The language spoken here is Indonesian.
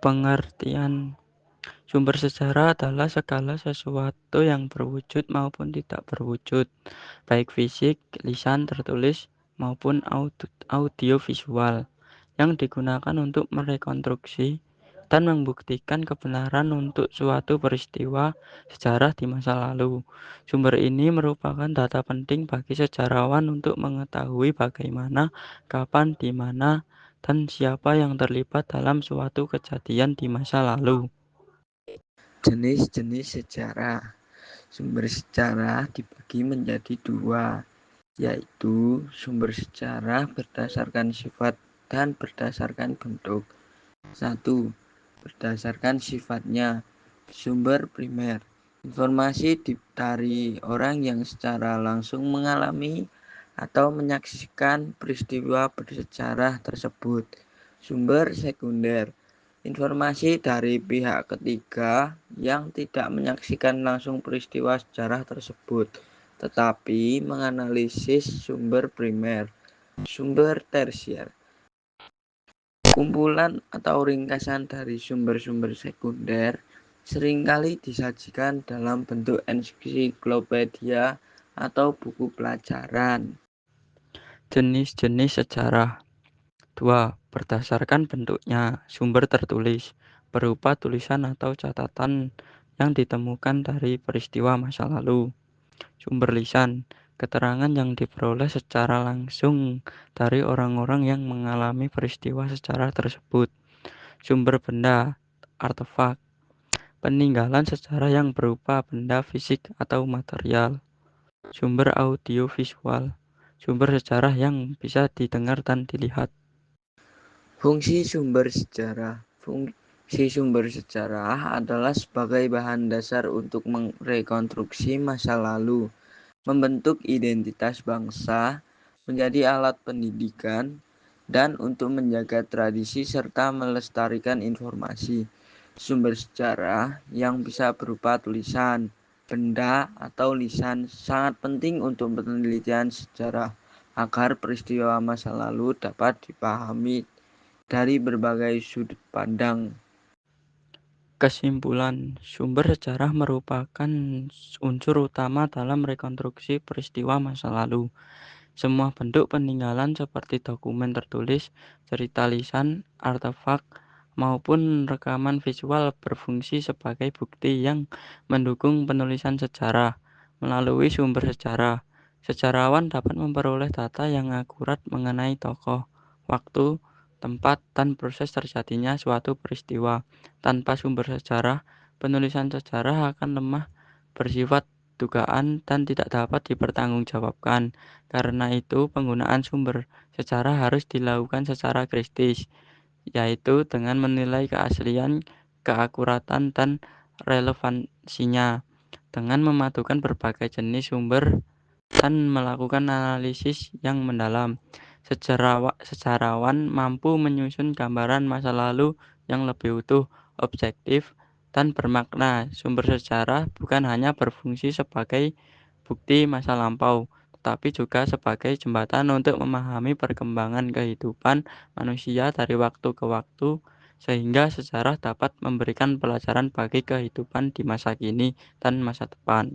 Pengertian sumber sejarah adalah segala sesuatu yang berwujud maupun tidak berwujud, baik fisik, lisan, tertulis, maupun audiovisual, yang digunakan untuk merekonstruksi dan membuktikan kebenaran untuk suatu peristiwa sejarah di masa lalu. Sumber ini merupakan data penting bagi sejarawan untuk mengetahui bagaimana, kapan, di mana, dan siapa yang terlibat dalam suatu kejadian di masa lalu. Jenis-jenis sejarah. Sumber sejarah dibagi menjadi dua, yaitu sumber sejarah berdasarkan sifat dan berdasarkan bentuk. 1. Berdasarkan sifatnya. Sumber primer. Informasi dari orang yang secara langsung mengalami atau menyaksikan peristiwa bersejarah tersebut. Sumber sekunder. Informasi dari pihak ketiga yang tidak menyaksikan langsung peristiwa sejarah tersebut, tetapi menganalisis sumber primer. Sumber tersier. Kumpulan atau ringkasan dari sumber-sumber sekunder seringkali disajikan dalam bentuk ensiklopedia atau buku pelajaran. Jenis-jenis sejarah. 2. Berdasarkan bentuknya, sumber tertulis, berupa tulisan atau catatan yang ditemukan dari peristiwa masa lalu. Sumber lisan, keterangan yang diperoleh secara langsung dari orang-orang yang mengalami peristiwa sejarah tersebut. Sumber benda, artefak, peninggalan sejarah yang berupa benda fisik atau material. Sumber audiovisual, sumber sejarah yang bisa didengar dan dilihat. Fungsi sumber sejarah. Fungsi sumber sejarah adalah sebagai bahan dasar untuk merekonstruksi masa lalu, membentuk identitas bangsa, menjadi alat pendidikan, dan untuk menjaga tradisi serta melestarikan informasi. Sumber sejarah yang bisa berupa tulisan, benda, atau lisan sangat penting untuk penelitian sejarah agar peristiwa masa lalu dapat dipahami dari berbagai sudut pandang. Kesimpulan, sumber sejarah merupakan unsur utama dalam rekonstruksi peristiwa masa lalu. Semua bentuk peninggalan seperti dokumen tertulis, cerita lisan, artefak, maupun rekaman visual berfungsi sebagai bukti yang mendukung penulisan sejarah. Melalui sumber sejarah, sejarawan dapat memperoleh data yang akurat mengenai tokoh, waktu, tempat, dan proses terjadinya suatu peristiwa. Tanpa sumber sejarah, penulisan sejarah akan lemah, bersifat dugaan, dan tidak dapat dipertanggungjawabkan. Karena itu, penggunaan sumber sejarah harus dilakukan secara kritis, yaitu dengan menilai keaslian, keakuratan, dan relevansinya, dengan memadukan berbagai jenis sumber dan melakukan analisis yang mendalam. Sejarawan mampu menyusun gambaran masa lalu yang lebih utuh, objektif, dan bermakna. Sumber sejarah bukan hanya berfungsi sebagai bukti masa lampau, tetapi juga sebagai jembatan untuk memahami perkembangan kehidupan manusia dari waktu ke waktu, sehingga sejarah dapat memberikan pelajaran bagi kehidupan di masa kini dan masa depan.